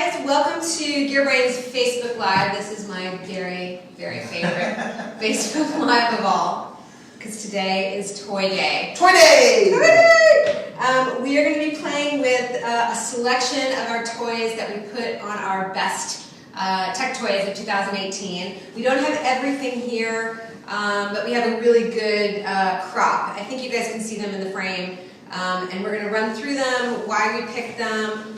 guys, welcome to GearBrain's Facebook Live. This is my very, very favorite Facebook Live of all, because today is Toy Day. Toy Day! We are going to be playing with a selection of our toys that we put on our best tech toys of 2018. We don't have everything here, but we have a really good crop. I think you guys can see them in the frame, and we're going to run through them, why we picked them.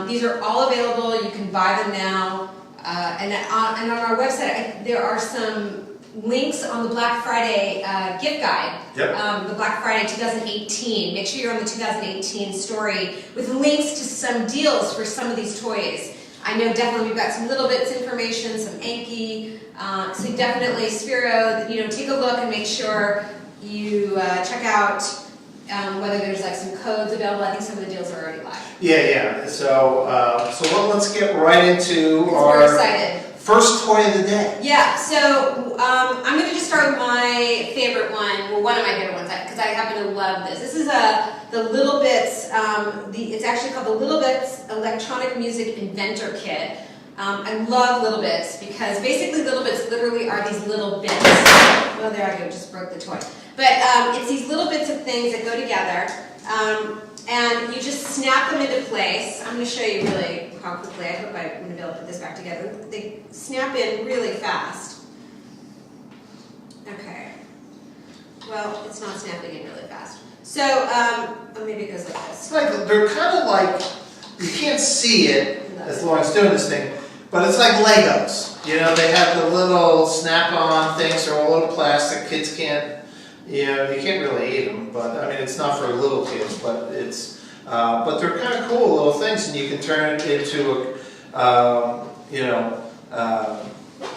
These are all available. You can buy them now, and on our website there are some links on the Black Friday gift guide. Yep. The Black Friday 2018. Make sure you're on the 2018 story with links to some deals for some of these toys. I know definitely we've got some little bits information, some Anki, so definitely Spiro. Take a look and make sure you check out whether there's like some codes available. I think some of the deals are already live. Yeah. So let's get right into We're excited. First toy of the day. Yeah, so I'm going to just start with my favorite one, well, one of my favorite ones, because I happen to love this. This is the Little Bits, it's actually called the Little Bits Electronic Music Inventor Kit. I love Little Bits because basically Little Bits literally are these little bits. Well, there I go, just broke the toy. But it's these little bits of things that go together, and you just snap them into place. I'm going to show you really how quickly. I hope I'm going to be able to put this back together. They snap in really fast. Okay. Well, it's not snapping in really fast. So, maybe it goes like this. It's like they're kind of like, you can't see it as Lauren's doing this thing, but it's like Legos. They have the little snap-on things. They're all little plastic. Kids can't. You can't really eat them, but I mean, it's not for little kids, but it's, but they're kind of cool little things, and you can turn it into a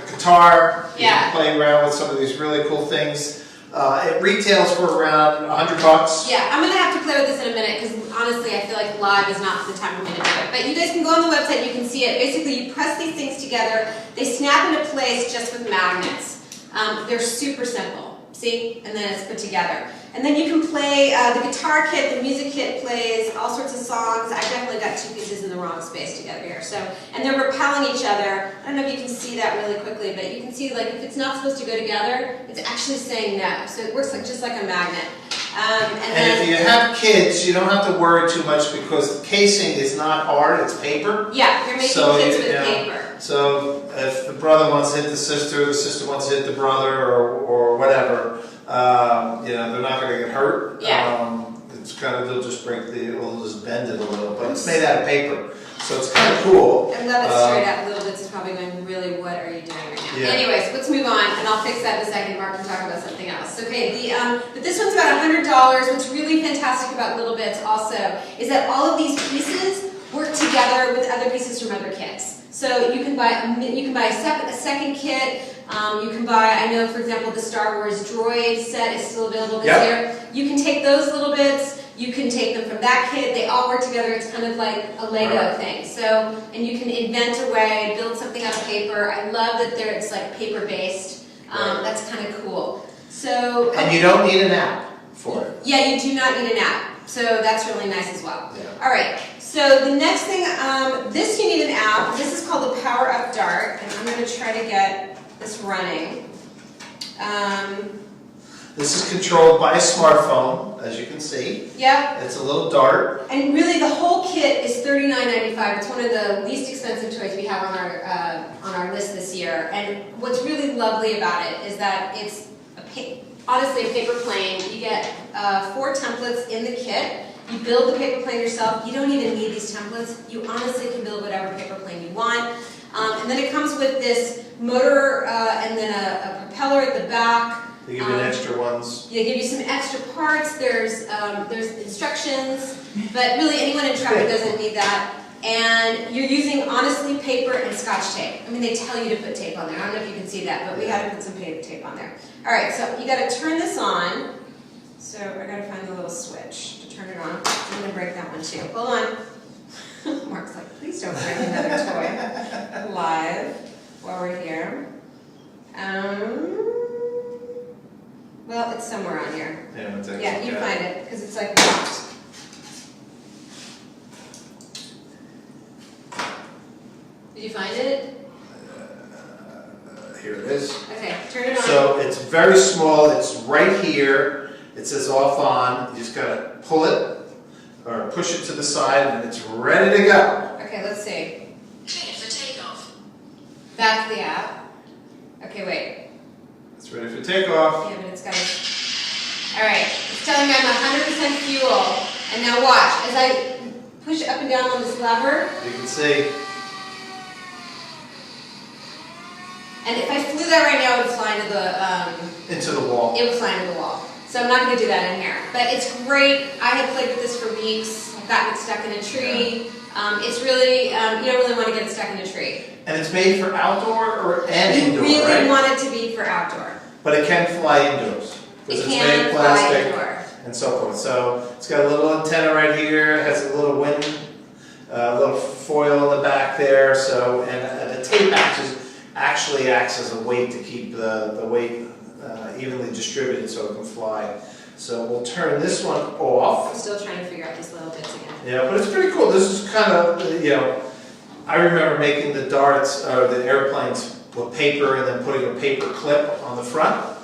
guitar. Yeah. You can play around with some of these really cool things. It retails for around $100. Yeah, I'm gonna have to play with this in a minute because honestly, I feel like live is not the time for me to do it. But you guys can go on the website, you can see it. Basically, you press these things together. They snap into place just with magnets. They're super simple. See? And then it's put together. And then you can play the guitar kit, the music kit plays all sorts of songs. I definitely got two pieces in the wrong space together here. And they're repelling each other. I don't know if you can see that really quickly, but you can see like if it's not supposed to go together, it's actually saying no. So it works just like a magnet. And if you have kids, you don't have to worry too much because the casing is not hard, it's paper. Yeah, you're making kits with paper. So if the brother wants to hit the sister wants to hit the brother, or whatever, they're not going to get hurt. Yeah. It's kind of, they'll just bend it a little, but it's made out of paper, so it's kind of cool. I love it straight up. Little Bits is probably going, really, what are you doing right now? Yeah. Anyways, let's move on, and I'll fix that in a second. Mark can talk about something else. Okay, but this one's about $100. What's really fantastic about Little Bits also is that all of these pieces work together with other pieces from other kits. So you can buy a second kit. You can buy, I know for example the Star Wars droid set is still available this year. You can take those little bits, you can take them from that kit, they all work together, it's kind of like a Lego thing. So, and you can invent a way, build something out of paper. I love that it's like paper based. That's kind of cool. So, and you don't need an app for it. Yeah, you do not need an app. So that's really nice as well. Yeah. Alright, so the next thing, this you need an app. This is called the Power Up Dart, and I'm going to try to get this running. This is controlled by a smartphone, as you can see. Yeah. It's a little dart. And really the whole kit is $39.95. It's one of the least expensive toys we have on our list this year. And what's really lovely about it is that it's honestly a paper plane. You get 4 templates in the kit. You build the paper plane yourself. You don't even need these templates. You honestly can build whatever paper plane you want. And then it comes with this motor and then a propeller at the back. They give you extra ones. They give you some extra parts. There's instructions, but really anyone in traffic doesn't need that. And you're using, honestly, paper and Scotch tape. I mean, they tell you to put tape on there. I don't know if you can see that, but we had to put some tape on there. All right, so you got to turn this on. So I got to find the little switch to turn it on. I'm going to break that one too. Hold on. Mark's like, please don't break another toy live while we're here. Well, it's somewhere on here. Yeah, you find it because it's like locked. Did you find it? Here it is. Okay, turn it on. So it's very small, it's right here, it says off on, you just gotta pull it, or push it to the side, and it's ready to go. Okay, let's see. Clear for takeoff. That's the app. Okay, wait. It's ready for takeoff. Yeah, but it's got Alright, it's telling me I'm 100% fuel. And now watch, as I push up and down on this lever, You can see, and if I flew that right now, it would fly into into the wall. it would fly into the wall. So I'm not going to do that in here. But it's great. I have played with this for weeks. I've gotten it stuck in a tree. It's really, you don't really want to get it stuck in a tree. And it's made for outdoor and indoor, You really right? want it to be for outdoor. But it can fly indoors. It Because it's can made of fly plastic indoor. and so forth. So it's got a little antenna right here, has a little wind, a little foil in the back there. So, and the tape actually acts as a weight to keep the weight evenly distributed so it can fly. So we'll turn this one off. I'm still trying to figure out these little bits again. Yeah, but it's pretty cool. This is kind of, I remember making the darts or the airplanes with paper and then putting a paper clip on the front.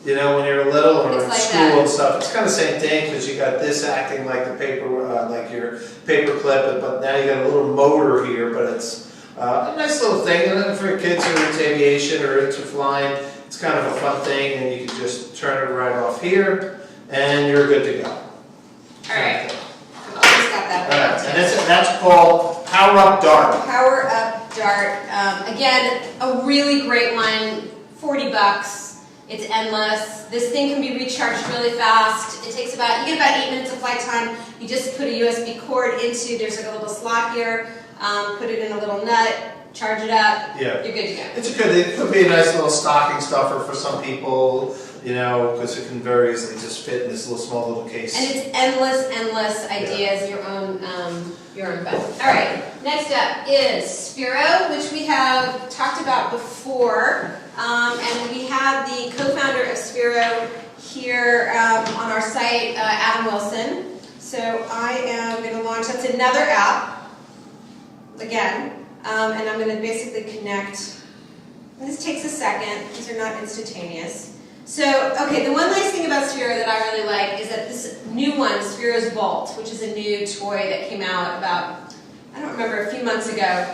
You know, when you're little or It's in like school that. and stuff, it's kind of the same thing because you got this acting like the paper, like your paper clip, but now you got a little motor here, but it's a nice little thing. And then for kids who are into aviation or into flying, it's kind of a fun thing, and you can just turn it right off here, and you're good to go. Alright. I've almost got that. All right, and that's called Power Up Dart. Power Up Dart. Again, a really great one. $40. It's endless. This thing can be recharged really fast. It takes you get about 8 minutes of flight time. You just put a USB cord into, there's like a little slot here, put it in a little nut, charge it up, Yeah. you're good to go. It could be a nice little stocking stuffer for some people, because it can very easily just fit in this little small little case. And it's endless ideas, your own fun. All right, next up is Spiro, which we have talked about before. And we had the co-founder of Spiro here on our site, Adam Wilson. So I am going to launch, that's another app, again, and I'm going to basically connect. And this takes a second, these are not instantaneous. So, okay, the one nice thing about Spiro that I really like is that this new one, Spiro's Vault, which is a new toy that came out about, I don't remember, a few months ago,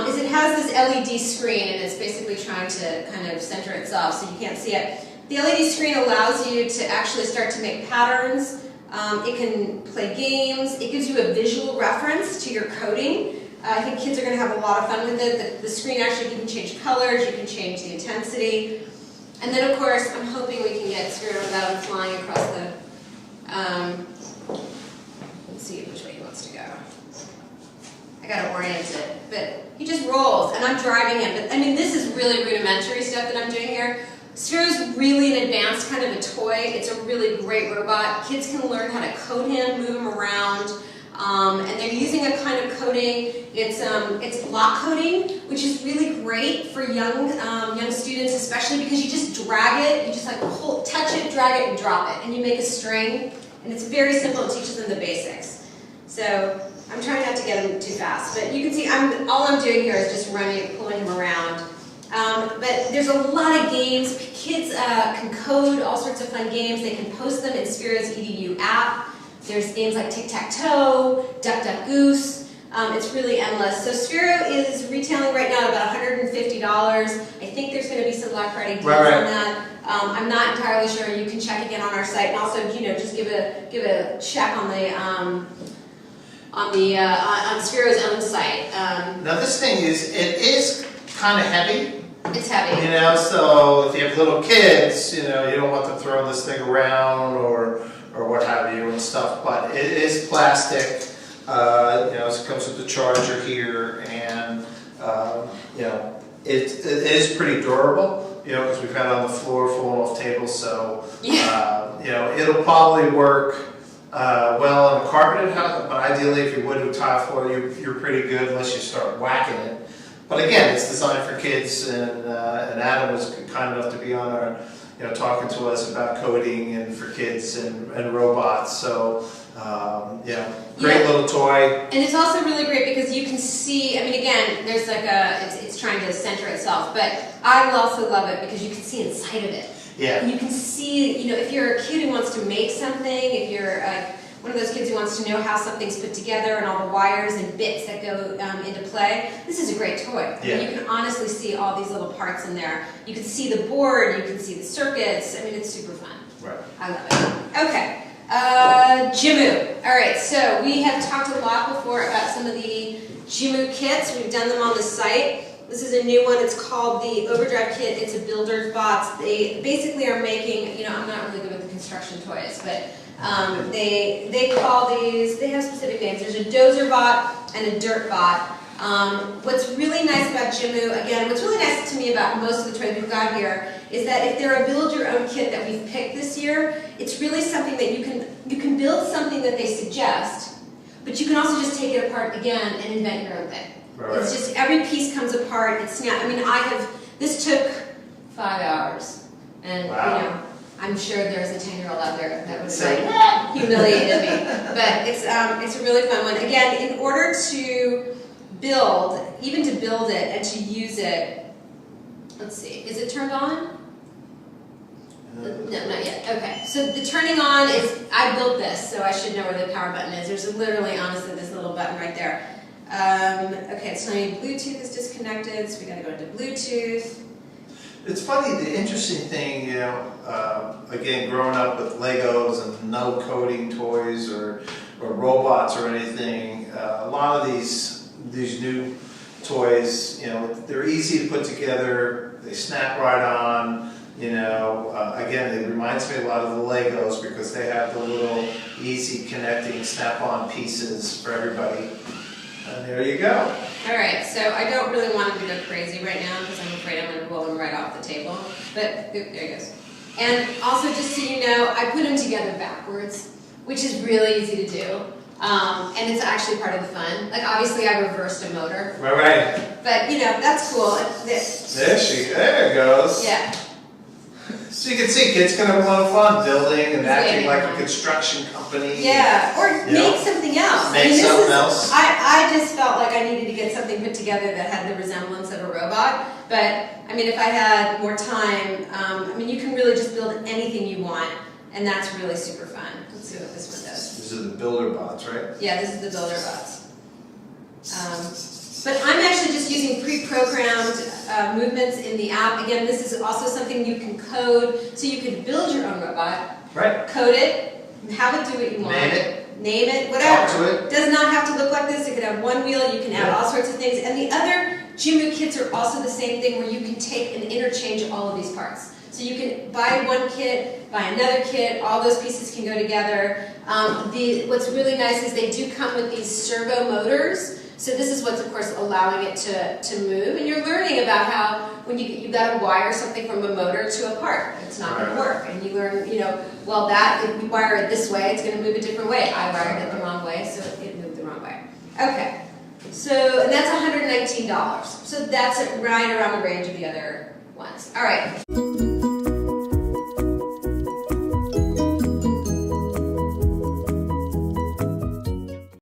is it has this LED screen and it's basically trying to kind of center itself so you can't see it. The LED screen allows you to actually start to make patterns. It can play games. It gives you a visual reference to your coding. I think kids are going to have a lot of fun with it. The screen actually, you can change colors, you can change the intensity. And then of course, I'm hoping we can get Spiro without him flying across the, let's see which way he wants to go. I gotta orient it, but he just rolls, and I'm driving him. But I mean, this is really rudimentary stuff that I'm doing here. Spiro's really an advanced kind of a toy. It's a really great robot. Kids can learn how to code him, move him around, and they're using a kind of coding. It's block coding, which is really great for young students, especially because you just drag it, you just like touch it, drag it, and drop it, and you make a string. And it's very simple. It teaches them the basics. So I'm trying not to get him too fast, but you can see all I'm doing here is just pulling him around. But there's a lot of games. Kids can code all sorts of fun games. They can post them in Spiro's EDU app. There's games like Tic-Tac-Toe, Duck Duck Goose. It's really endless. So Spiro is retailing right now at about $150. I think there's going to be some Black Friday deals on that. I'm not entirely sure. You can check again on our site, and also just give a check on Spiro's own site. Now this thing it is kind of heavy. It's heavy. So if you have little kids, you don't want them throwing this thing around or what have you and stuff. But it is plastic. It comes with the charger here, and it is pretty durable. Because we've had it on the floor, falling off tables. So it'll probably work. Well on a carpeted house, but ideally if you're wood or tile floor, you're pretty good unless you start whacking it. But again, it's designed for kids, and Adam was kind enough to be on our, talking to us about coding and for kids and robots. So Great little toy. And it's also really great because you can see, I mean, again, there's like it's trying to center itself, but I also love it because you can see inside of it. Yeah. And you can see, you know, if you're a kid who wants to make something, if you're one of those kids who wants to know how something's put together and all the wires and bits that go into play, this is a great toy. Yeah. I mean, you can honestly see all these little parts in there. You can see the board, you can see the circuits. I mean, it's super fun. Right. I love it. Okay. Jimu. All right, so we have talked a lot before about some of the Jimu kits. We've done them on the site. This is a new one. It's called the Overdrive Kid. It's a builder's box. They basically are making, you know, I'm not really good with the construction toys, but they call these, they have specific names. There's a dozer bot and a dirt bot. What's really nice about Jimu, again, what's really nice to me about most of the toys we've got here is that if they're a build-your-own kit that we've picked this year, it's really something that you can build something that they suggest, but you can also just take it apart again and invent your own thing. Right. It's just every piece comes apart. It's I mean, this took 5 hours, and wow. you know, I'm sure there's a 10-year-old out there that was like humiliated me, but it's a really fun one. Again, in order to build, even to build it and to use it, let's see, is it turned on? No, not yet. Okay, so the turning on is, I built this, so I should know where the power button is. There's literally, honestly, this little button right there. Okay, it's telling me Bluetooth is disconnected, so we gotta go into Bluetooth. It's funny, the interesting thing, you know, again, growing up with Legos and no coding toys or robots or anything, a lot of these new toys, you know, they're easy to put together, they snap right on, you know, again, it reminds me a lot of the Legos because they have the little easy connecting snap-on pieces for everybody. And there you go. All right, so I don't really want him to go crazy right now because I'm afraid I'm going to roll him right off the table. But there he goes. And also, just so you know, I put him together backwards, which is really easy to do. And it's actually part of the fun. Like, obviously, I reversed a motor. Right. But, you know, that's cool. There it goes. Yeah. So you can see kids can have a lot of fun building and acting like a construction company. Yeah, or make something else. Make something else. I just felt like I needed to get something put together that had the resemblance of a robot. But, I mean, if I had more time, I mean, you can really just build anything you want. And that's really super fun. Let's see what this one does. These are the builder bots, right? Yeah, this is the builder bots. But I'm actually just using pre-programmed movements in the app. Again, this is also something you can code, so you can build your own robot. Right. Code it, have it do what you want. Name it, whatever. Talk to it. Does not have to look like this. It could have one wheel. You can add all sorts of things. And the other Jimu kits are also the same thing, where you can take and interchange all of these parts. So you can buy one kit, buy another kit, all those pieces can go together. What's really nice is they do come with these servo motors. So this is what's, of course, allowing it to move. And you're learning about how when you've got to wire something from a motor to a part. It's not going to work. And you learn, you know, well, if you wire it this way, it's going to move a different way. I wired it the wrong way, so it moved the wrong way. Okay. So, and that's $119. So that's right around the range of the other ones. All right.